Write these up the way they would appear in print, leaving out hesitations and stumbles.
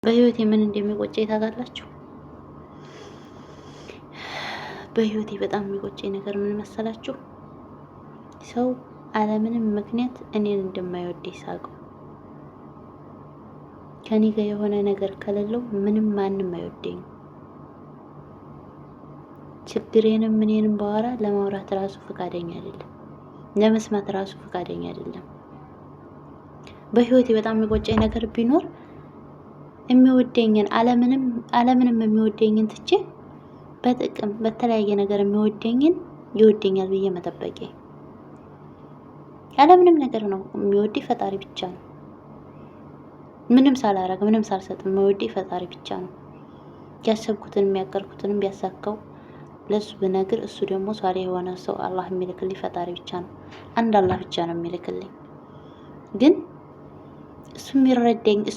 በህይወቴ ምን እንደሚቆጨኝ ታውቃላችሁ? በህይወቴ በጣም የሚቆጨኝ ነገር ምን መሰላችሁ? ሰው አለምንም ምክንያት እኔን እንደማይወደኝ ሳውቀው። ከኔ ጋር የሆነ ነገር ከሌለው ምንም ማንም አይወደኝም። ችግሬንም ምኔንም ባወራ ለማውራት ራሱ ፈቃደኛ አይደለም፣ ለመስማት ራሱ ፈቃደኛ አይደለም። በህይወቴ በጣም የሚቆጨኝ ነገር ቢኖር የሚወደኝን አለምንም የሚወደኝን ትቼ በጥቅም በተለያየ ነገር የሚወደኝን ይወደኛል ብዬ መጠበቄ። አለምንም ነገር ነው የሚወደኝ ፈጣሪ ብቻ ነው። ምንም ሳላረግ ምንም ሳልሰጥ የሚወደኝ ፈጣሪ ብቻ ነው። ያሰብኩትን የሚያቀርኩትንም ቢያሳካው ለሱ ብነግር እሱ ደግሞ ሷሪ የሆነ ሰው አላህ የሚልክልኝ ፈጣሪ ብቻ ነው። አንድ አላህ ብቻ ነው የሚልክልኝ። ግን እሱ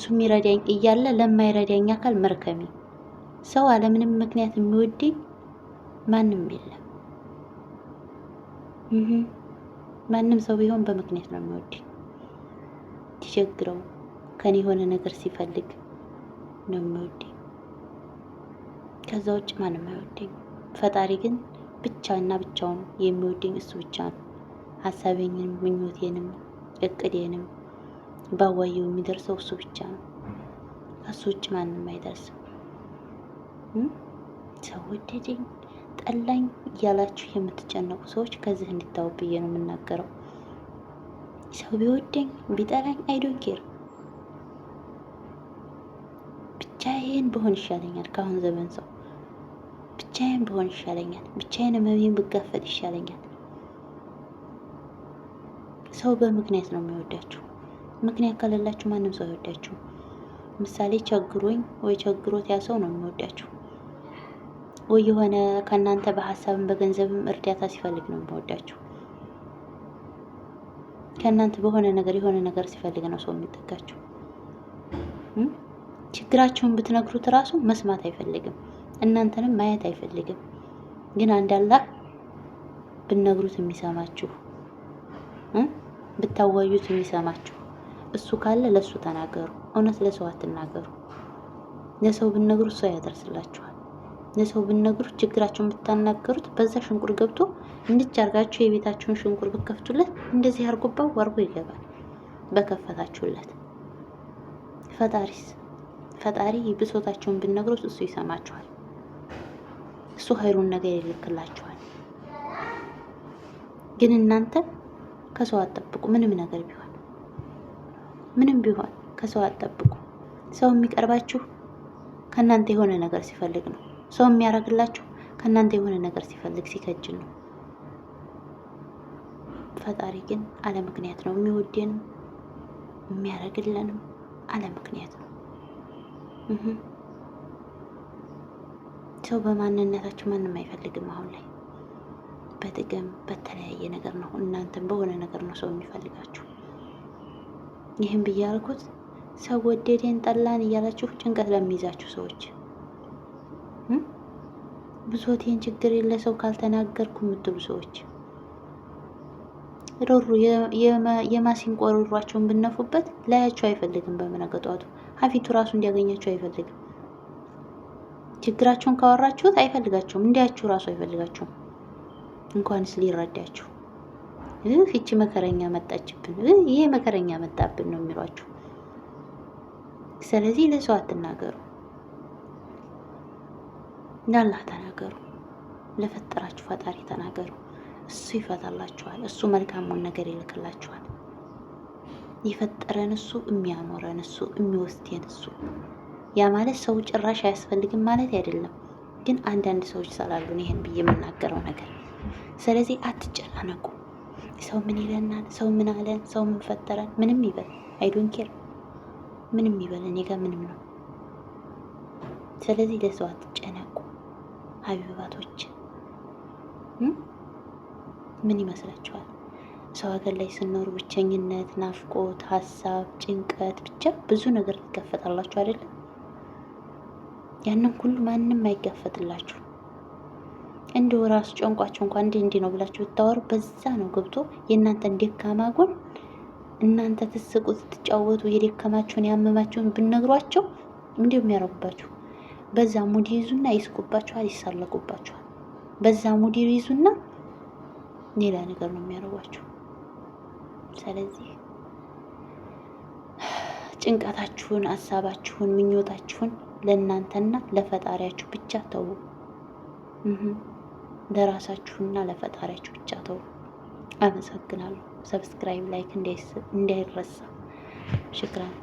የሚረዳኝ እያለ ለማይረዳኝ አካል መርከሚ። ሰው አለምንም ምክንያት የሚወደኝ ማንም የለም። ማንም ሰው ቢሆን በምክንያት ነው የሚወደኝ። ሲቸግረው ከኔ የሆነ ነገር ሲፈልግ ነው የሚወደኝ። ከዛ ውጭ ማንም አይወደኝ። ፈጣሪ ግን ብቻና ብቻውን የሚወደኝ እሱ ብቻ ነው። ሀሳቤንም ምኞቴንም እቅዴንም ባዋየው የሚደርሰው እሱ ብቻ ነው። ከሱ ውጭ ማንም አይደርስም። ሰው ወደደኝ ጠላኝ እያላችሁ የምትጨነቁ ሰዎች ከዚህ እንድታው ብዬ ነው የምናገረው። ሰው ቢወደኝ ቢጠላኝ አይዶን ኬር። ብቻዬን ብሆን ይሻለኛል። ከአሁን ዘመን ሰው ብቻዬን ብሆን ይሻለኛል። ብቻዬን መብዬን ብጋፈጥ ይሻለኛል። ሰው በምክንያት ነው የሚወዳችሁ። ምክንያት ከሌላችሁ ማንም ሰው አይወዳችሁ። ምሳሌ ቸግሮኝ ወይ ቸግሮት ያ ሰው ነው የሚወዳችሁ። ወይ የሆነ ከእናንተ በሀሳብም በገንዘብም እርዳታ ሲፈልግ ነው የሚወዳችሁ። ከእናንተ በሆነ ነገር የሆነ ነገር ሲፈልግ ነው ሰው የሚጠጋችሁ። ችግራችሁን ብትነግሩት ራሱ መስማት አይፈልግም። እናንተንም ማየት አይፈልግም። ግን አንድ አላህ ብትነግሩት የሚሰማችሁ ብታዋዩት የሚሰማችሁ እሱ ካለ ለሱ ተናገሩ። እውነት ለሰው አትናገሩ። ለሰው ብትነግሩት ሰው ያደርስላችኋል። ለሰው ብትነግሩት ችግራችሁን ብታናገሩት በዛ ሽንቁር ገብቶ እንድቻርጋችሁ የቤታችሁን ሽንቁር ብከፍቱለት እንደዚህ አርጎባው ወርጎ ይገባል በከፈታችሁለት። ፈጣሪ ብሶታችሁን ብትነግሩት እሱ ይሰማችኋል። እሱ ኸይሩን ነገር ይልክላችኋል። ግን እናንተ ከሰው አትጠብቁ። ምንም ነገር ቢሆን ከሰው አትጠብቁ። ሰው የሚቀርባችሁ ከእናንተ የሆነ ነገር ሲፈልግ ነው። ሰው የሚያደርግላችሁ ከእናንተ የሆነ ነገር ሲፈልግ ሲከጅል ነው። ፈጣሪ ግን አለ ምክንያት ነው የሚወደንም የሚያደርግልንም አለ ምክንያት ነው። ሰው በማንነታችሁ ማንም አይፈልግም። አሁን ላይ በጥቅም በተለያየ ነገር ነው። እናንተም በሆነ ነገር ነው ሰው የሚፈልጋችሁ። ይህን ብዬ ያልኩት ሰው ወደደን ጠላን እያላችሁ ጭንቀት ለሚይዛችሁ ሰዎች፣ ብሶቴን ችግር የለ ሰው ካልተናገርኩ የምትሉ ሰዎች፣ ሮሩ የማሲንቆ ሮሯቸውን ብነፉበት ላያችሁ አይፈልግም። በመነገጧቱ ሀፊቱ ራሱ እንዲያገኛችሁ አይፈልግም። ችግራችሁን ካወራችሁት አይፈልጋችሁም። እንዲያችሁ ራሱ አይፈልጋችሁም። እንኳንስ ሊረዳችሁ ይቺ መከረኛ መጣችብን፣ ይሄ መከረኛ መጣብን ነው የሚሏችሁ። ስለዚህ ለሰው አትናገሩ፣ ለአላህ ተናገሩ። ለፈጠራችሁ ፈጣሪ ተናገሩ። እሱ ይፈታላችኋል። እሱ መልካሙን ነገር ይልክላችኋል። የፈጠረን እሱ፣ የሚያኖረን እሱ፣ የሚወስደን እሱ። ያ ማለት ሰው ጭራሽ አያስፈልግም ማለት አይደለም። ግን አንዳንድ ሰዎች ስላሉን ይሄን ብዬ የምናገረው ነገር። ስለዚህ አትጨናነቁ። ሰው ምን ይለናል? ሰው ምን አለን? ሰው ምን ፈጠረን? ምንም ይበል አይዶን ኬር። ምንም ይበል እኔ ጋር ምንም ነው። ስለዚህ ለሰው አትጨነቁ ሀቢባቶች። ምን ይመስላችኋል? ሰው ሀገር ላይ ስኖሩ ብቸኝነት፣ ናፍቆት፣ ሀሳብ፣ ጭንቀት ብቻ ብዙ ነገር ትጋፈጣላችሁ አይደለም? ያንን ሁሉ ማንም አይጋፈጥላችሁ። እንደው ራሱ ጨንቋቸው እንኳን እንዲህ ነው ብላችሁ ብታወሩ በዛ ነው ገብቶ የእናንተን ደካማ ጎን እናንተ ትስቁ ስትጫወቱ የደካማችሁን ያመማችሁን ብነግሯቸው እንዲሁ የሚያረጉባችሁ በዛ ሙድ ይዙና ይስቁባችኋል፣ ይሳለቁባችኋል። በዛ ሙድ ይዙና ሌላ ነገር ነው የሚያረጓችሁ። ስለዚህ ጭንቀታችሁን፣ ሀሳባችሁን፣ ምኞታችሁን ለእናንተና ለፈጣሪያችሁ ብቻ ተው። ለራሳችሁና ለፈጣሪያችሁ ብቻ ተው። አመሰግናለሁ። ሰብስክራይብ፣ ላይክ እንዳይረሳ። ሽክራን